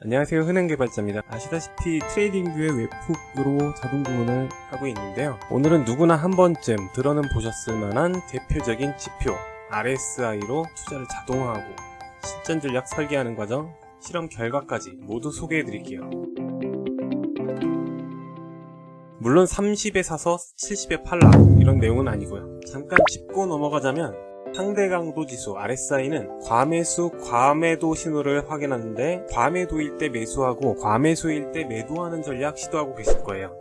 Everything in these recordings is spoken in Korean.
안녕하세요, 흔행개발자입니다. 아시다시피 트레이딩뷰의 웹훅으로 자동 주문을 하고 있는데요. 오늘은 누구나 한 번쯤 들어는 보셨을 만한 대표적인 지표 RSI로 투자를 자동화하고 실전 전략 설계하는 과정, 실험 결과까지 모두 소개해 드릴게요. 물론 30에 사서 70에 팔라 이런 내용은 아니고요. 잠깐 짚고 넘어가자면 상대 강도 지수 RSI는 과매수, 과매도 신호를 확인하는데 과매도일 때 매수하고 과매수일 때 매도하는 전략 시도하고 계실 거예요.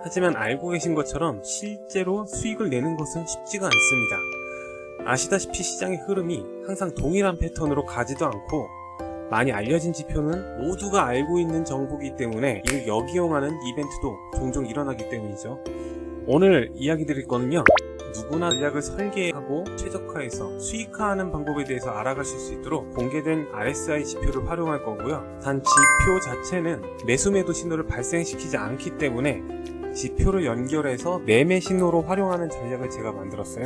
하지만 알고 계신 것처럼 실제로 수익을 내는 것은 쉽지가 않습니다. 아시다시피 시장의 흐름이 항상 동일한 패턴으로 가지도 않고 많이 알려진 지표는 모두가 알고 있는 정보이기 때문에 이를 역이용하는 이벤트도 종종 일어나기 때문이죠. 오늘 이야기 드릴 거는요, 누구나 전략을 설계하고 최적화해서 수익화하는 방법에 대해서 알아가실 수 있도록 공개된 RSI 지표를 활용할 거고요. 단 지표 자체는 매수-매도 신호를 발생시키지 않기 때문에 지표를 연결해서 매매 신호로 활용하는 전략을 제가 만들었어요.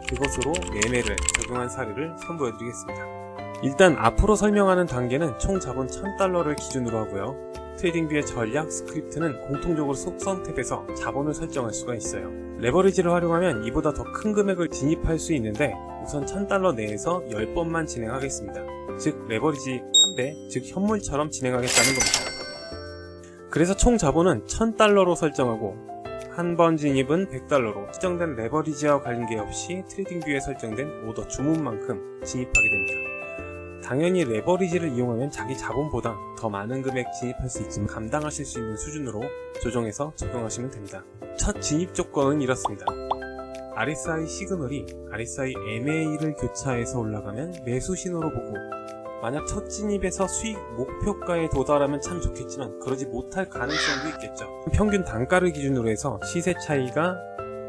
그것으로 매매를 적용한 사례를 선보여드리겠습니다. 일단 앞으로 설명하는 단계는 총 자본 $1000를 기준으로 하고요. 트레이딩뷰의 전략 스크립트는 공통적으로 속성 탭에서 자본을 설정할 수가 있어요. 레버리지를 활용하면 이보다 더 큰 금액을 진입할 수 있는데 우선 $1000 내에서 10번만 진행하겠습니다. 즉 레버리지 3배, 즉 현물처럼 진행하겠다는 겁니다. 그래서 총 자본은 $1000로 설정하고 한 번 진입은 $100로 수정된 레버리지와 관계없이 트레이딩뷰에 설정된 오더 주문만큼 진입하게 됩니다. 당연히 레버리지를 이용하면 자기 자본보다 더 많은 금액 진입할 수 있지만 감당하실 수 있는 수준으로 조정해서 적용하시면 됩니다. 첫 진입 조건은 이렇습니다. RSI 시그널이 RSI MA를 교차해서 올라가면 매수 신호로 보고, 만약 첫 진입에서 수익 목표가에 도달하면 참 좋겠지만 그러지 못할 가능성도 있겠죠. 평균 단가를 기준으로 해서 시세 차이가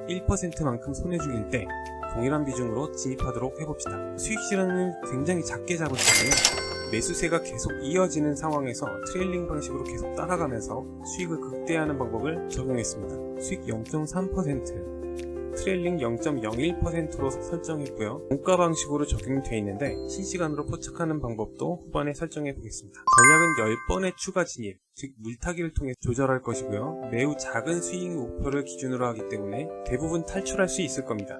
1%만큼 손해 중일 때 동일한 비중으로 진입하도록 해봅시다. 수익 실현을 굉장히 작게 잡을 때는 매수세가 계속 이어지는 상황에서 트레일링 방식으로 계속 따라가면서 수익을 극대화하는 방법을 적용했습니다. 수익 0.3%, 트레일링 0.01%로 설정했고요. 원가 방식으로 적용되어 있는데 실시간으로 포착하는 방법도 후반에 설정해 보겠습니다. 전략은 10번의 추가 진입, 즉 물타기를 통해 조절할 것이고요. 매우 작은 수익 목표를 기준으로 하기 때문에 대부분 탈출할 수 있을 겁니다.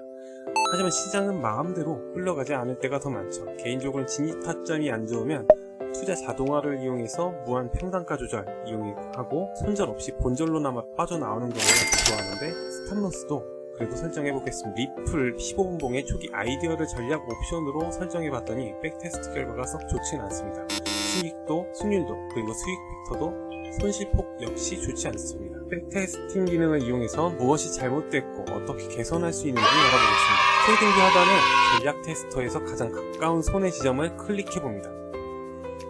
하지만 시장은 마음대로 흘러가지 않을 때가 더 많죠. 개인적으로 진입 타점이 안 좋으면 투자 자동화를 이용해서 무한 평단가 조절 이용하고 손절 없이 본절로나마 빠져나오는 경우를 좋아하는데, 스탑로스도 그래도 설정해 보겠습니다. 리플 15분봉의 초기 아이디어를 전략 옵션으로 설정해 봤더니 백테스트 결과가 썩 좋진 않습니다. 수익도, 승률도, 그리고 수익 벡터도 손실폭 역시 좋지 않습니다. 백테스팅 기능을 이용해서 무엇이 잘못됐고 어떻게 개선할 수 있는지 알아보겠습니다. 트레이딩뷰 하단의 전략 테스터에서 가장 가까운 손해 지점을 클릭해봅니다.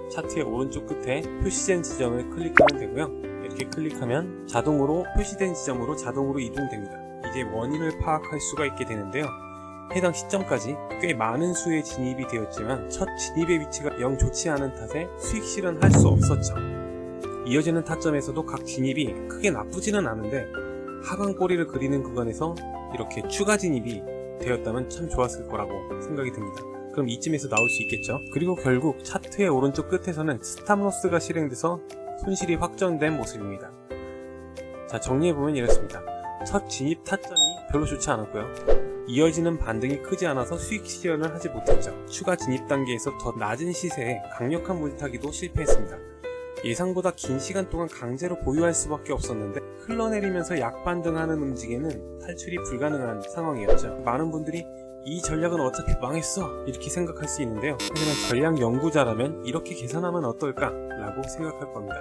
차트의 오른쪽 끝에 표시된 지점을 클릭하면 되고요. 이렇게 클릭하면 자동으로 표시된 지점으로 자동으로 이동됩니다. 이제 원인을 파악할 수가 있게 되는데요. 해당 시점까지 꽤 많은 수의 진입이 되었지만 첫 진입의 위치가 영 좋지 않은 탓에 수익 실현할 수 없었죠. 이어지는 타점에서도 각 진입이 크게 나쁘지는 않은데 하방 꼬리를 그리는 구간에서 이렇게 추가 진입이 되었다면 참 좋았을 거라고 생각이 듭니다. 그럼 이쯤에서 나올 수 있겠죠. 그리고 결국 차트의 오른쪽 끝에서는 스탑로스가 실행돼서 손실이 확정된 모습입니다. 자, 정리해보면 이렇습니다. 첫 진입 타점이 별로 좋지 않았고요. 이어지는 반등이 크지 않아서 수익 실현을 하지 못했죠. 추가 진입 단계에서 더 낮은 시세에 강력한 물타기도 실패했습니다. 예상보다 긴 시간 동안 강제로 보유할 수밖에 없었는데 흘러내리면서 약반등하는 움직임은 탈출이 불가능한 상황이었죠. 많은 분들이 이 전략은 어차피 망했어 이렇게 생각할 수 있는데요. 하지만 전략 연구자라면 이렇게 계산하면 어떨까 라고 생각할 겁니다.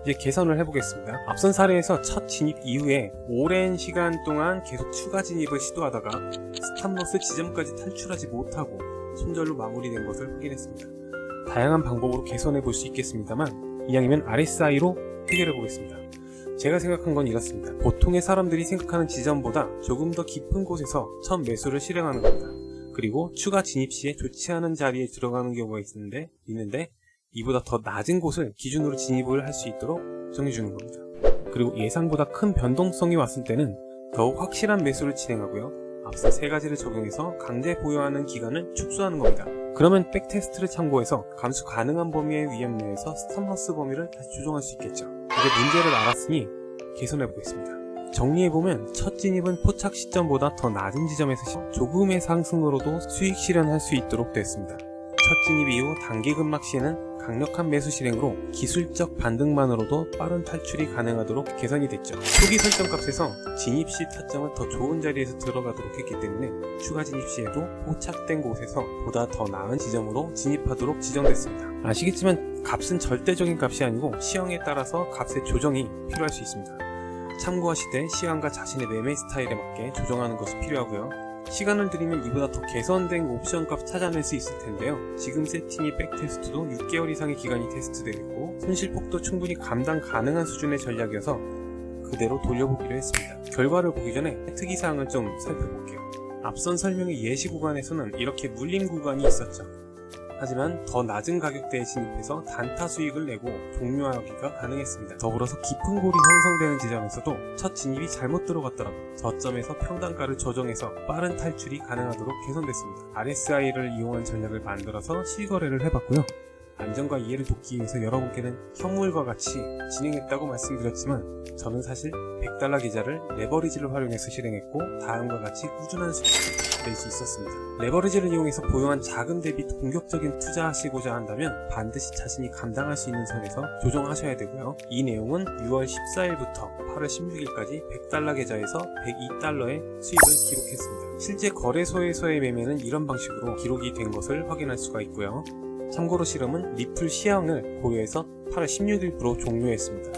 이제 계산을 해보겠습니다. 앞선 사례에서 첫 진입 이후에 오랜 시간 동안 계속 추가 진입을 시도하다가 스탑로스 지점까지 탈출하지 못하고 손절로 마무리된 것을 확인했습니다. 다양한 방법으로 개선해 볼 수 있겠습니다만 이왕이면 RSI로 해결해 보겠습니다. 제가 생각한 건 이렇습니다. 보통의 사람들이 생각하는 지점보다 조금 더 깊은 곳에서 첫 매수를 실행하는 겁니다. 그리고 추가 진입 시에 좋지 않은 자리에 들어가는 경우가 있는데 이보다 더 낮은 곳을 기준으로 진입을 할 수 있도록 정해주는 겁니다. 그리고 예상보다 큰 변동성이 왔을 때는 더욱 확실한 매수를 진행하고요. 앞서 세 가지를 적용해서 강제 보유하는 기간을 축소하는 겁니다. 그러면 백테스트를 참고해서 감수 가능한 범위의 위험 내에서 스탑로스 범위를 다시 조정할 수 있겠죠. 이제 문제를 알았으니 개선해 보겠습니다. 정리해보면 첫 진입은 포착 시점보다 더 낮은 지점에서 조금의 상승으로도 수익 실현할 수 있도록 됐습니다. 첫 진입 이후 단기 급락 시에는 강력한 매수 실행으로 기술적 반등만으로도 빠른 탈출이 가능하도록 개선이 됐죠. 초기 설정 값에서 진입 시 타점을 더 좋은 자리에서 들어가도록 했기 때문에 추가 진입 시에도 포착된 곳에서 보다 더 나은 지점으로 진입하도록 지정됐습니다. 아시겠지만 값은 절대적인 값이 아니고 시황에 따라서 값의 조정이 필요할 수 있습니다. 참고하시되 시황과 자신의 매매 스타일에 맞게 조정하는 것이 필요하고요. 시간을 들이면 이보다 더 개선된 옵션 값 찾아낼 수 있을 텐데요. 지금 세팅이 백테스트도 6개월 이상의 기간이 테스트되어 있고 손실폭도 충분히 감당 가능한 수준의 전략이어서 그대로 돌려보기로 했습니다. 결과를 보기 전에 특이사항을 좀 살펴볼게요. 앞선 설명의 예시 구간에서는 이렇게 물린 구간이 있었죠. 하지만 더 낮은 가격대에 진입해서 단타 수익을 내고 종료하기가 가능했습니다. 더불어서 깊은 골이 형성되는 지점에서도 첫 진입이 잘못 들어갔더라고요. 저점에서 평단가를 조정해서 빠른 탈출이 가능하도록 개선됐습니다. RSI를 이용한 전략을 만들어서 실거래를 해봤고요. 안전과 이해를 돕기 위해서 여러분께는 현물과 같이 진행했다고 말씀드렸지만 저는 사실 100달러 계좌를 레버리지를 활용해서 실행했고 다음과 같이 꾸준한 수익을 낼 수 있었습니다. 레버리지를 이용해서 보유한 자금 대비 공격적인 투자하시고자 한다면 반드시 자신이 감당할 수 있는 선에서 조정하셔야 되고요. 이 내용은 6월 14일부터 8월 16일까지 100달러 계좌에서 102달러의 수익을 기록했습니다. 실제 거래소에서의 매매는 이런 방식으로 기록이 된 것을 확인할 수가 있고요. 참고로 실험은 리플 시황을 고려해서 8월 16일부로 종료했습니다.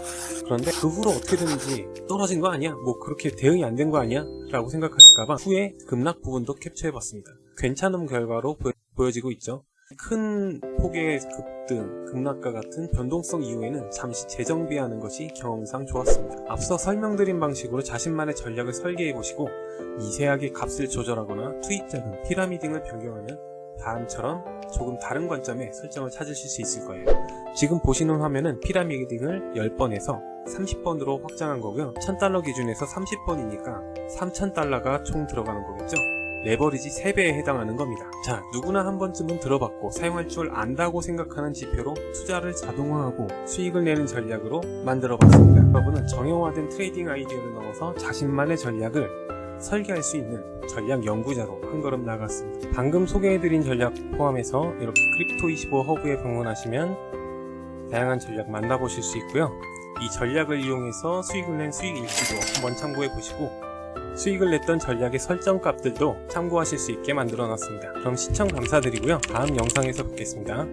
그런데 그 후로 어떻게 됐는지 떨어진 거 아니야? 뭐 그렇게 대응이 안 된 거 아니야? 라고 생각하실까봐 후에 급락 부분도 캡처해봤습니다. 괜찮은 결과로 보여지고 있죠. 큰 폭의 급등, 급락과 같은 변동성 이후에는 잠시 재정비하는 것이 경험상 좋았습니다. 앞서 설명드린 방식으로 자신만의 전략을 설계해보시고 미세하게 값을 조절하거나 투입 자금, 피라미딩을 변경하면 다음처럼 조금 다른 관점의 설정을 찾으실 수 있을 거예요. 지금 보시는 화면은 피라미딩을 10번에서 30번으로 확장한 거고요. 1000달러 기준에서 30번이니까 3000달러가 총 들어가는 거겠죠. 레버리지 3배에 해당하는 겁니다. 자, 누구나 한 번쯤은 들어봤고 사용할 줄 안다고 생각하는 지표로 투자를 자동화하고 수익을 내는 전략으로 만들어 봤습니다. 여러분은 정형화된 트레이딩 아이디어를 넘어서 자신만의 전략을 설계할 수 있는 전략 연구자로 한 걸음 나갔습니다. 방금 소개해드린 전략 포함해서 이렇게 크립토25 허브에 방문하시면 다양한 전략 만나보실 수 있고요. 이 전략을 이용해서 수익을 낸 수익 일지도 한번 참고해 보시고 수익을 냈던 전략의 설정 값들도 참고하실 수 있게 만들어 놨습니다. 그럼 시청 감사드리고요. 다음 영상에서 뵙겠습니다.